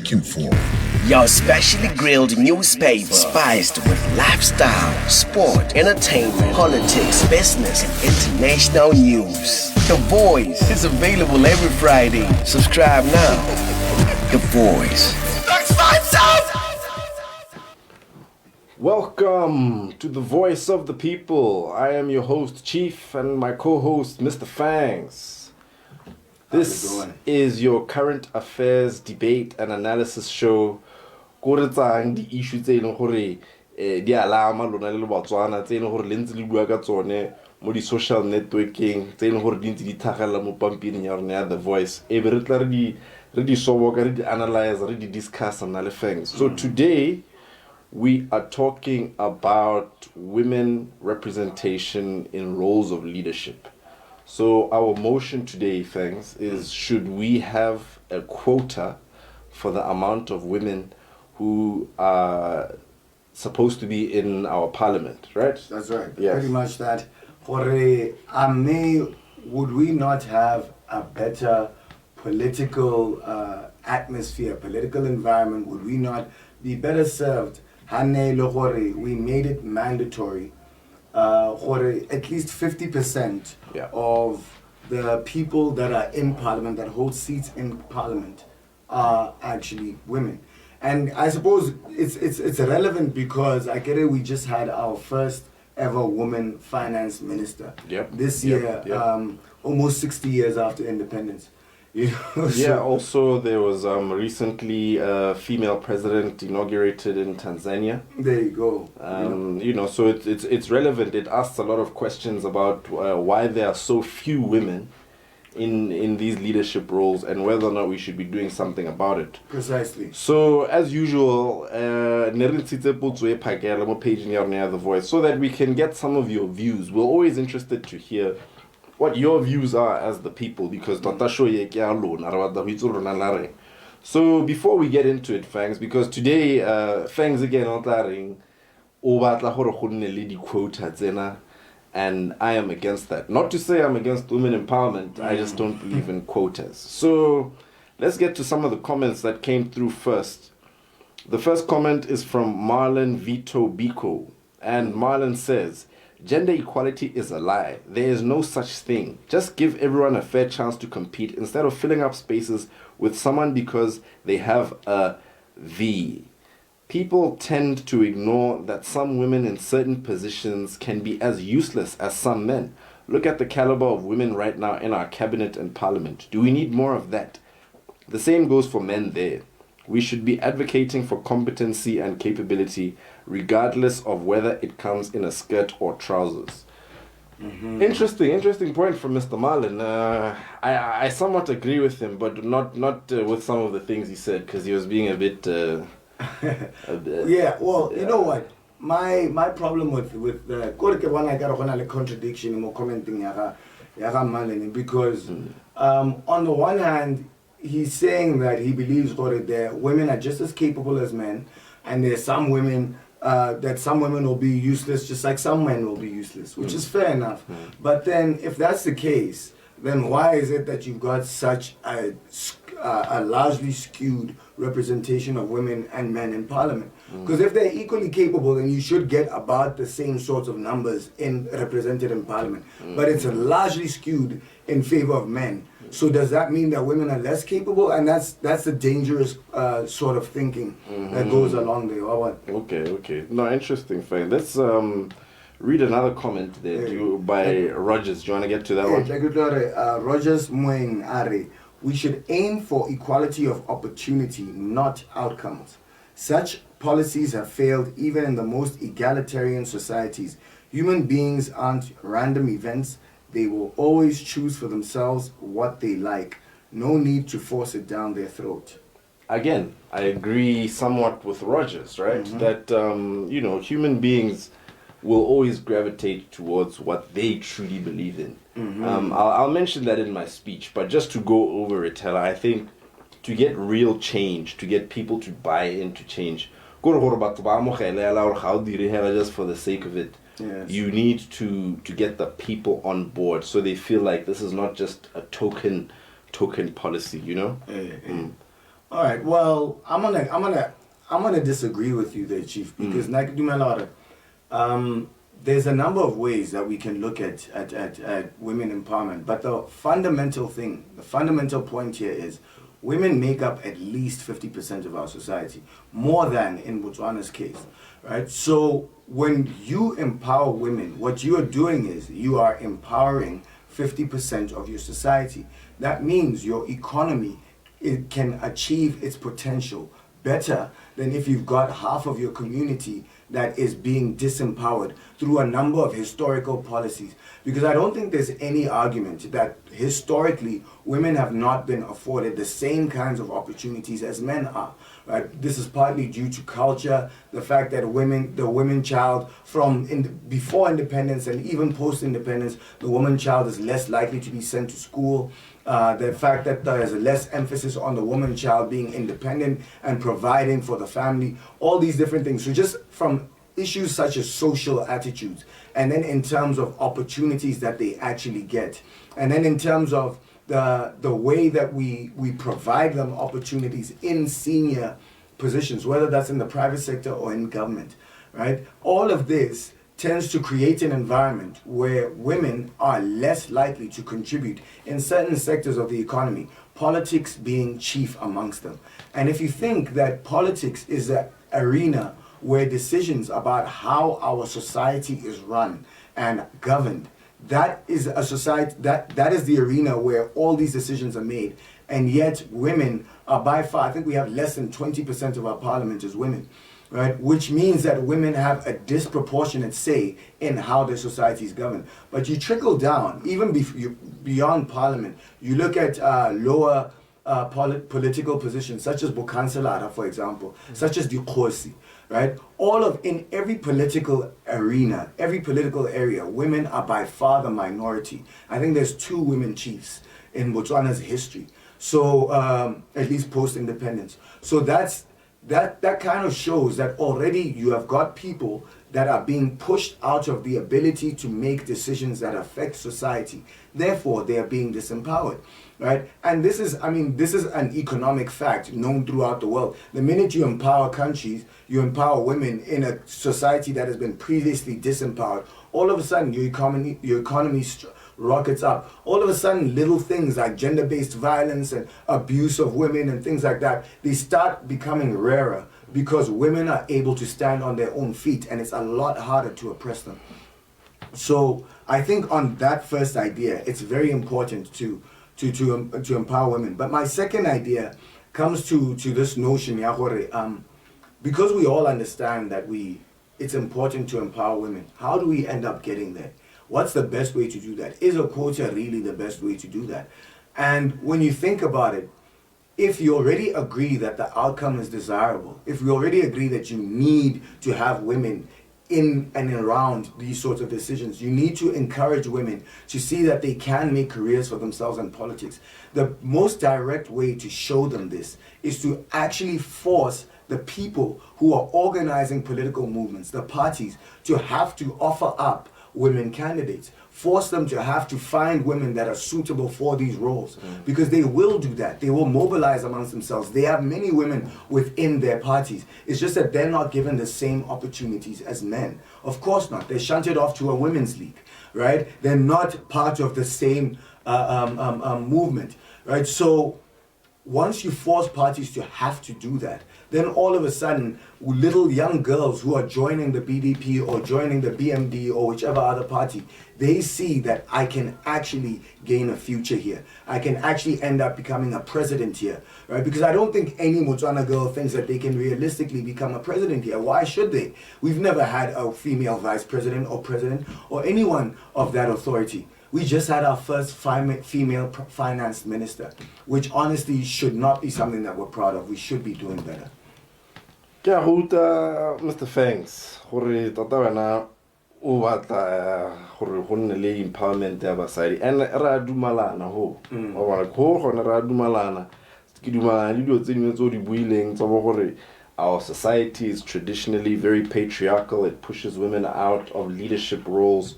looking for. Your specially grilled newspaper, spiced with lifestyle, sport, entertainment, politics, business, and international news. The Voice is available every Friday. Subscribe now. The Voice. Welcome to the Voice of the People. I am your host, Chief, and my co-host, Mr. Fangs. This is your current affairs debate and analysis show. Go tsang di issue tse leng gore di alama lona le Botwana tse leng gore le ntse le bua ka tsone mo di social networking tse leng gore di ntse di thagala mo pampiring ya rona ya The Voice. E be re tla re di soboka, re di analyze, re di discuss and all things. So today we are talking about women representation in roles of leadership. So our motion today, Fangs, is should we have a quota for the amount of women who are supposed to be in our parliament, right? That's right. Yes. Pretty much that. Would we not have a better political atmosphere, political environment? Would we not be better served? We made it mandatory. At least 50% of the people that are in parliament, that hold seats in parliament, are actually women. And I suppose it's relevant because I get it, we just had our first ever woman finance minister this year, almost 60 years after independence. You know, also there was recently a female president inaugurated in Tanzania. There you go. So it's relevant. It asks a lot of questions about why there are so few women in these leadership roles and whether or not we should be doing something about it. Precisely. So as usual, page near The Voice so that we can get some of your views. We're always interested to hear what your views are as the people, because so before we get into it, Fangs, because today Fangs again quota, and I am against that. Not to say I'm against women empowerment, I just don't believe in quotas. So let's get to some of the comments that came through first. The first comment is from Marlon Vito Biko, and Marlon says, gender equality is a lie. There is no such thing. Just give everyone a fair chance to compete instead of filling up spaces with someone because they have a V. People tend to ignore that some women in certain positions can be as useless as some men. Look at the caliber of women right now in our cabinet and parliament. Do we need more of that? The same goes for men there. We should be advocating for competency and capability regardless of whether it comes in a skirt or trousers. Interesting point from Mr. Marlin. I somewhat agree with him, but not with some of the things he said, because he was being a bit... you know what? My problem with the contradiction in commenting because on the one hand, he's saying that he believes that women are just as capable as men, and there's some women that some women will be useless just like some men will be useless, which is fair enough. But then if that's the case, then why is it that you've got such a largely skewed representation of women and men in parliament? Because if they're equally capable, then you should get about the same sorts of numbers represented in parliament. But it's largely skewed in favor of men. So does that mean that women are less capable? And that's the dangerous sort of thinking that goes along there. Or what? Okay. No, interesting thing. Let's read another comment there by Rogers. Do you want to get to that one? Rogers Moeng Are. We should aim for equality of opportunity, not outcomes. Such policies have failed even in the most egalitarian societies. Human beings aren't random events. They will always choose for themselves what they like. No need to force it down their throat. Again, I agree somewhat with Rogers, right? That, human beings will always gravitate towards what they truly believe in. I'll mention that in my speech, but just to go over it, I think to get real change, to get people to buy into change, just for the sake of it, you need to get the people on board so they feel like this is not just a token policy, you know? All right. Well, I'm gonna disagree with you there, Chief, because there's a number of ways that we can look at women empowerment, but the fundamental point here is women make up at least 50% of our society, more than in Botswana's case, right? So when you empower women, what you are doing is you are empowering 50% of your society. That means your economy, it can achieve its potential better than if you've got half of your community that is being disempowered through a number of historical policies. Because I don't think there's any argument that historically women have not been afforded the same kinds of opportunities as men are. Right? This is partly due to culture, the fact that the women child before independence and even post-independence, the woman child is less likely to be sent to school. The fact that there is less emphasis on the woman child being independent and providing for the family, all these different things. So just from issues such as social attitudes, and then in terms of opportunities that they actually get, and then in terms of the way that we provide them opportunities in senior positions, whether that's in the private sector or in government, right? All of this tends to create an environment where women are less likely to contribute in certain sectors of the economy, politics being chief amongst them. And if you think that politics is an arena where decisions about how our society is run and governed, that is a society, that is the arena where all these decisions are made. And yet women are by far, I think we have less than 20% of our parliament is women. Right, which means that women have a disproportionate say in how the society is governed. But you trickle down, even beyond parliament, you look at lower political positions, such as Bukhanselara, for example, such as the Khosi, right? In every political arena, every political area, women are by far the minority. I think there's 2 women chiefs in Botswana's history. So, at least post-independence. So that kind of shows that already you have got people that are being pushed out of the ability to make decisions that affect society. Therefore, they are being disempowered, right? And this is an economic fact known throughout the world. The minute you empower countries, you empower women in a society that has been previously disempowered, all of a sudden your economy rockets up. All of a sudden, little things like gender-based violence and abuse of women and things like that, they start becoming rarer because women are able to stand on their own feet, and it's a lot harder to oppress them. So I think on that first idea, it's very important to empower women. But my second idea comes to this notion, because we all understand that it's important to empower women. How do we end up getting there? What's the best way to do that? Is a quota really the best way to do that? And when you think about it, if you already agree that the outcome is desirable, if we already agree that you need to have women in and around these sorts of decisions, you need to encourage women to see that they can make careers for themselves in politics. The most direct way to show them this is to actually force the people who are organizing political movements, the parties, to have to offer up women candidates. Force them to have to find women that are suitable for these roles, because they will do that. They will mobilize amongst themselves. They have many women within their parties. It's just that they're not given the same opportunities as men. Of course not. They're shunted off to a women's league, right? They're not part of the same movement, right? So once you force parties to have to do that, then all of a sudden, little young girls who are joining the BDP or joining the BMD or whichever other party, they see that I can actually gain a future here. I can actually end up becoming a president here, right? Because I don't think any Botswana girl thinks that they can realistically become a president here. Why should they? We've never had a female vice president or anyone of that authority. We just had our first female finance minister, which honestly should not be something that we're proud of. We should be doing better. Ke a ruta Mr. Fangs gore tota wena o batla gore go nne le empowerment ya basadi, and ra dumalana ho o bona go gona ra dumalana ke dumalana le dio tse dingwe tso di buileng tsa bo gore our society is traditionally very patriarchal. It pushes women out of leadership roles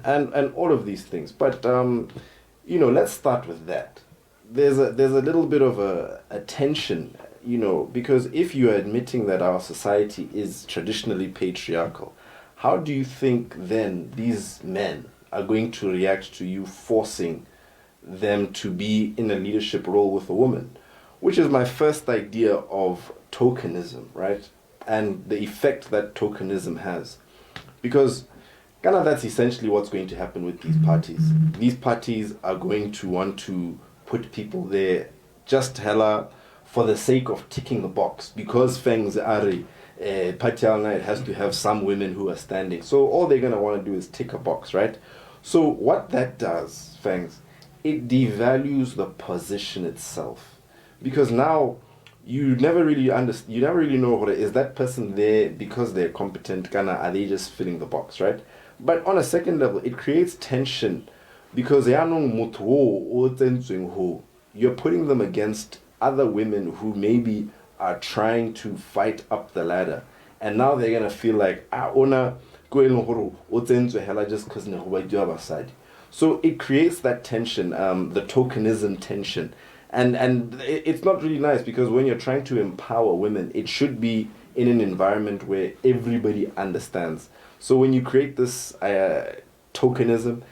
and all of these things. But let's start with that. There's a little bit of a tension because if you are admitting that our society is traditionally patriarchal, how do you think then these men are going to react to you forcing them to be in a leadership role with a woman? Which is my first idea of tokenism, right? And the effect that tokenism has. Because kind of that's essentially what's going to happen with these parties. These parties are going to want to put people there just hella for the sake of ticking the box. Because Feng's Ari, party night has to have some women who are standing. So all they're going to want to do is tick a box, right? So what that does, Fangs, it devalues the position itself. Because now you never really know, is that person there because they're competent, are they just filling the box, right? But on a second level, it creates tension because you're putting them against other women who maybe are trying to fight up the ladder. And now they're going to feel like, just because. So it creates that tension, the tokenism tension. And it's not really nice because when you're trying to empower women, it should be in an environment where everybody understands. So when you create this tokenism,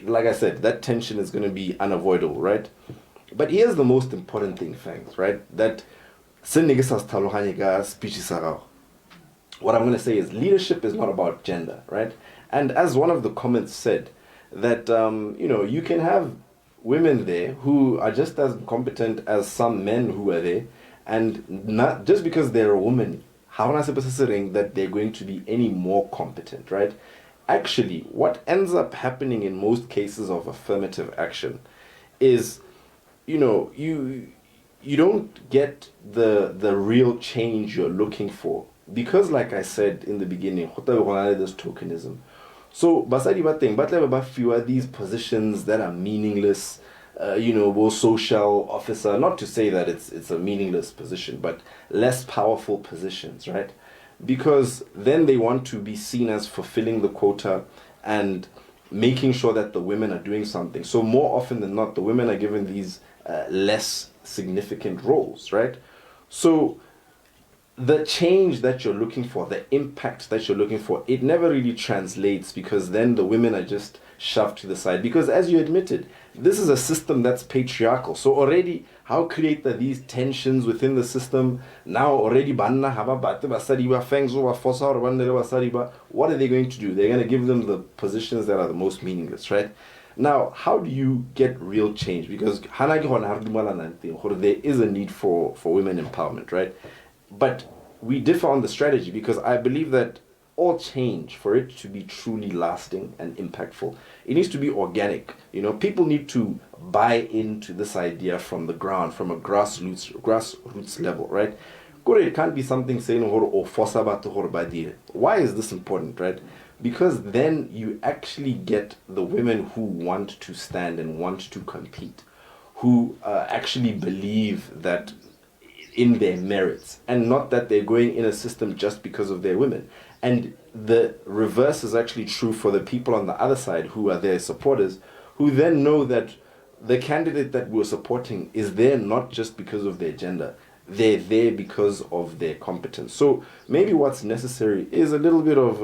like I said, that tension is going to be unavoidable, right? But here's the most important thing, Fangs, right? That what I'm going to say is leadership is not about gender, right? And as one of the comments said, that, you can have women there who are just as competent as some men who are there, and not just because they're a woman, how am I supposed to say that they're going to be any more competent, right? Actually, what ends up happening in most cases of affirmative action is, you don't get the real change you're looking for. Because like I said in the beginning, there's tokenism. So basadi bateng batle fewer these positions that are meaningless, social officer, not to say that it's a meaningless position, but less powerful positions, right? Because then they want to be seen as fulfilling the quota and making sure that the women are doing something. So more often than not, the women are given these less significant roles, right? So the change that you're looking for, the impact that you're looking for, it never really translates because then the women are just shoved to the side. Because as you admitted, this is a system that's patriarchal. So already, how create these tensions within the system? Now already, what are they going to do? They're going to give them the positions that are the most meaningless, right? Now, how do you get real change? Because there is a need for women empowerment, right? But we differ on the strategy because I believe that all change, for it to be truly lasting and impactful, it needs to be organic. People need to buy into this idea from the ground, from a grassroots level, right? It can't be something saying or why is this important, right? Because then you actually get the women who want to stand and want to compete, who actually believe that in their merits, and not that they're going in a system just because of their women. And the reverse is actually true for the people on the other side who are their supporters, who then know that the candidate that we're supporting is there not just because of their gender, they're there because of their competence. So maybe what's necessary is a little bit of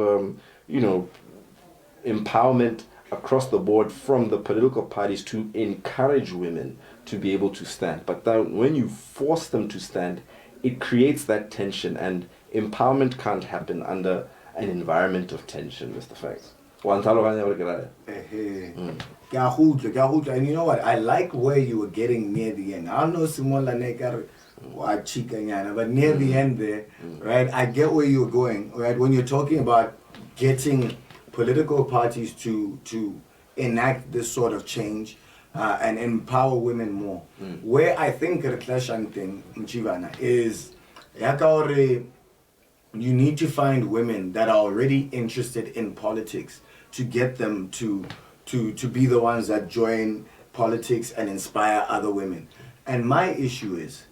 empowerment across the board from the political parties to encourage women to be able to stand. But then when you force them to stand, it creates that tension, and empowerment can't happen under an environment of tension, Mr. Fangs. And you know what? I like where you were getting near the end. I don't know but near the end there, right? I get where you're going, right? When you're talking about getting political parties to enact this sort of change and empower women more. Where I think Mchivana is you need to find women that are already interested in politics to get them to be the ones that join politics and inspire other women. And my issue is,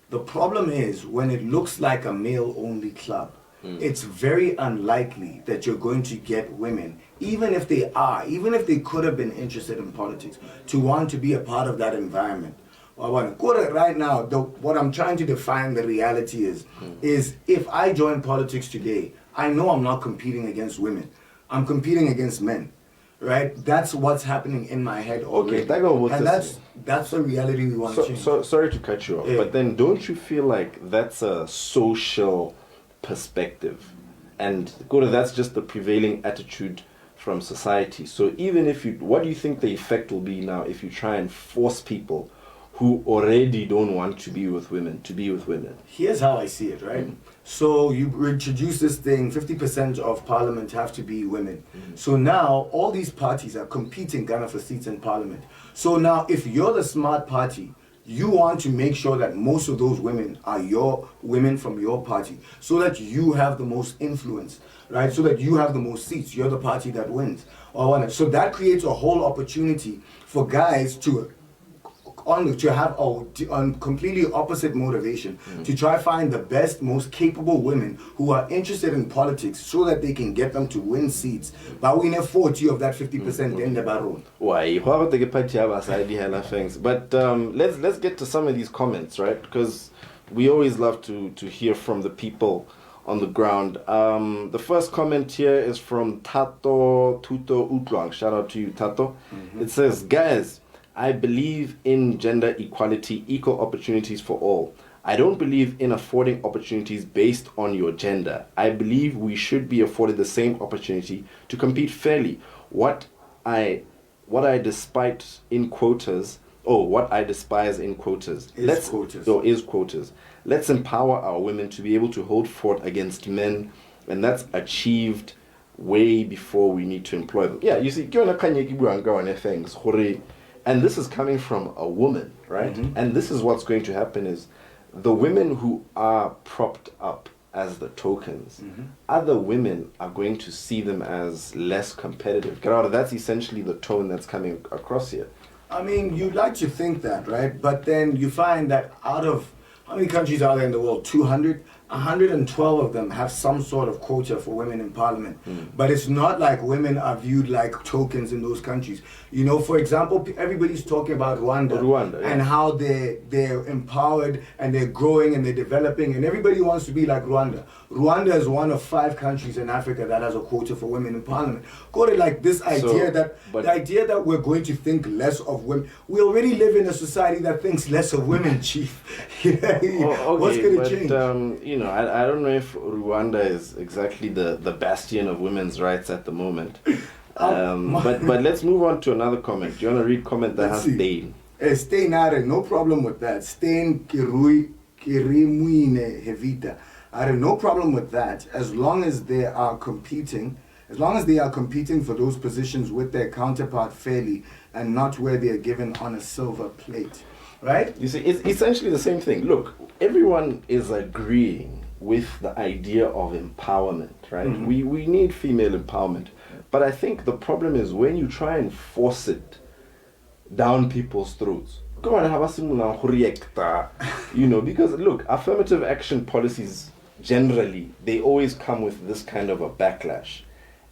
the problem is when it looks like a male-only club, it's very unlikely that you're going to get women, even if they could have been interested in politics, to want to be a part of that environment. Right now, what I'm trying to define the reality is if I join politics today, I know I'm not competing against women. I'm competing against men. Right? That's what's happening in my head already. Okay, and that's the reality we want to change. So sorry to cut you off, but then don't you feel like that's a social perspective? And that's just the prevailing attitude from society. So even if what do you think the effect will be now if you try and force people who already don't want to be with women to be with women? Here's how I see it, right? So you introduce this thing, 50% of parliament have to be women. So now all these parties are competing kind of for seats in parliament. So now if you're the smart party, you want to make sure that most of those women are your women from your party so that you have the most influence, right? So that you have the most seats. You're the party that wins. So that creates a whole opportunity for guys to have a completely opposite motivation to try find the best, most capable women who are interested in politics so that they can get them to win seats. But we need 40 of that 50% in the barrel. Why? But let's get to some of these comments, right? Because we always love to hear from the people on the ground. The first comment here is from Tato Tuto Utluang. Shout out to you, Tato. It says, guys, I believe in gender equality, equal opportunities for all. I don't believe in affording opportunities based on your gender. I believe we should be afforded the same opportunity to compete fairly. What I despise in quotas is quotas. Let's empower our women to be able to hold fort against men, and that's achieved way before we need to employ them. Yeah, you see, and this is coming from a woman, right? And this is what's going to happen is the women who are propped up as the tokens, other women are going to see them as less competitive. That's essentially the tone that's coming across here. I mean, you'd like to think that, right? But then you find that out of, how many countries are there in the world? 200? 112 of them have some sort of quota for women in parliament. But it's not like women are viewed like tokens in those countries. You know, for example, everybody's talking about Rwanda and how they're empowered and they're growing and they're developing and everybody wants to be like Rwanda. Rwanda is one of 5 countries in Africa that has a quota for women in parliament. Like this idea the idea that we're going to think less of women. We already live in a society that thinks less of women, Chief. What's going to change? I don't know if Rwanda is exactly the bastion of women's rights at the moment. But let's move on to another comment. Do you want to read comment that has Stain? Stain, no problem with that. Stain Kirimwine Hevita. I have no problem with that as long as they are competing. As long as they are competing for those positions with their counterpart fairly and not where they are given on a silver plate. Right? You see, it's essentially the same thing. Look, everyone is agreeing with the idea of empowerment, right? We need female empowerment. But I think the problem is when you try and force it down people's throats. Because look, affirmative action policies generally, they always come with this kind of a backlash.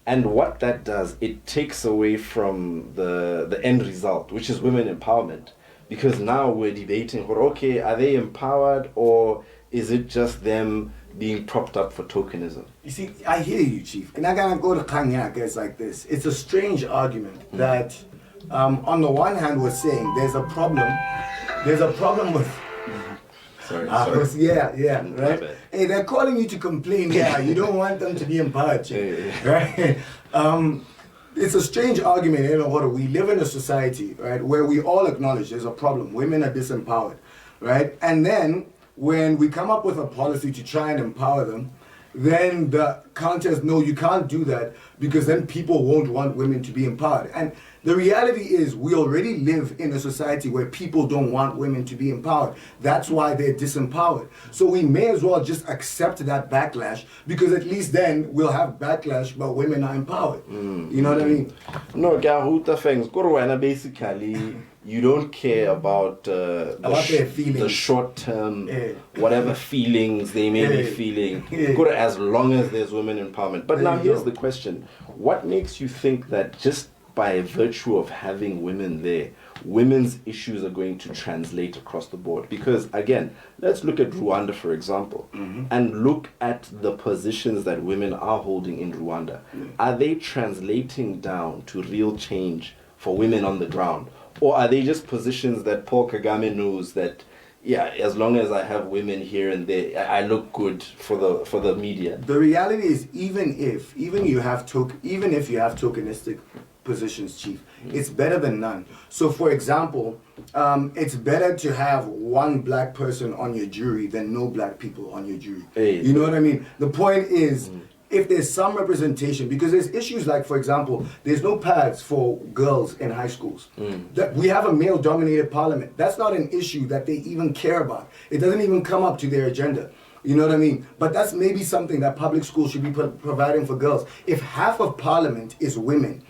And what that does, it takes away from the end result, which is women empowerment. Because now we're debating, okay, are they empowered or is it just them being propped up for tokenism? You see, I hear you, Chief. And I'm going to go to Kanyaka. It's like this. It's a strange argument that on the one hand we're saying there's a problem with... Sorry. Right? Hey, they're calling you to complain. Yeah, you don't want them to be empowered, Chief. Right? It's a strange argument, we live in a society, right, where we all acknowledge there's a problem. Women are disempowered, right? And then when we come up with a policy to try and empower them, then the counter is, no, you can't do that because then people won't want women to be empowered. And the reality is we already live in a society where people don't want women to be empowered. That's why they're disempowered. So we may as well just accept that backlash because at least then we'll have backlash but women are empowered. You know what I mean? No, Gahuta Fangs, basically you don't care about their feelings. The short-term, whatever feelings they may be feeling, as long as there's women empowerment. But now here's the question. What makes you think that just by virtue of having women there, women's issues are going to translate across the board. Because again, let's look at Rwanda, for example, and look at the positions that women are holding in Rwanda. Are they translating down to real change for women on the ground? Or are they just positions that Paul Kagame knows that, yeah, as long as I have women here and there, I look good for the media? The reality is, even if you have tokenistic positions, Chief, it's better than none. So, for example, it's better to have one black person on your jury than no black people on your jury. Hey, you know what I mean? The point is, if there's some representation, because there's issues like, for example, there's no pads for girls in high schools. That we have a male-dominated parliament. That's not an issue that they even care about. It doesn't even come up to their agenda. You know what I mean? But that's maybe something that public schools should be providing for girls. If half of parliament is women,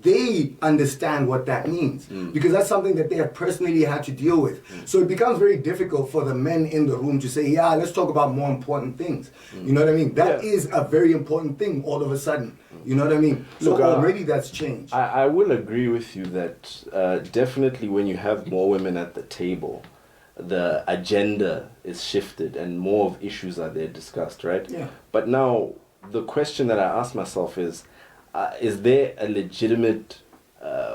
they understand what that means, because that's something that they have personally had to deal with. So it becomes very difficult for the men in the room to say, yeah, let's talk about more important things. You know what I mean? That is a very important thing all of a sudden. You know what I mean? So already that's changed. I will agree with you that definitely when you have more women at the table, the agenda is shifted and more of issues are there discussed, right? Yeah. But now the question that I ask myself is there a legitimate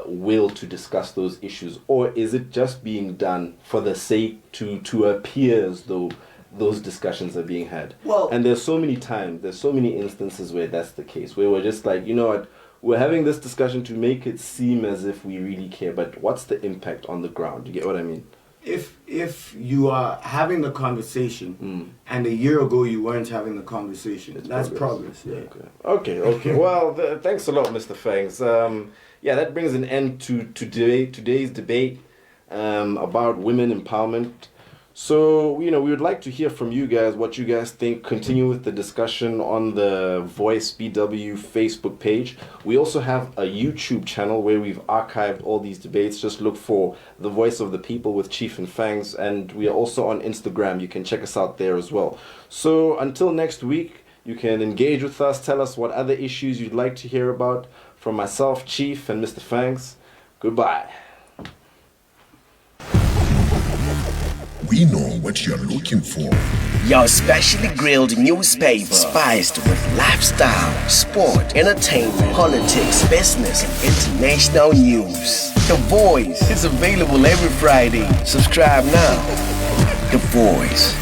will to discuss those issues, or is it just being done for the sake to appear as though those discussions are being had? Well, and there's so many instances where that's the case, where we're just like, you know what, we're having this discussion to make it seem as if we really care, but what's the impact on the ground? You get what I mean? If you are having the conversation and a year ago you weren't having the conversation, that's progress. Yeah. Okay. Well, thanks a lot, Mr. Fangs. That brings an end to today's debate about women empowerment. So, we would like to hear from you guys what you guys think. Continue with the discussion on the Voice BW Facebook page. We also have a YouTube channel where we've archived all these debates. Just look for The Voice of the People with Chief and Fangs. And we are also on Instagram. You can check us out there as well. So until next week, you can engage with us. Tell us what other issues you'd like to hear about from myself, Chief, and Mr. Fangs. Goodbye. We know what you're looking for. Your specially grilled newspaper, spiced with lifestyle, sport, entertainment, politics, business, and international news. The Voice is available every Friday. Subscribe now. The Voice.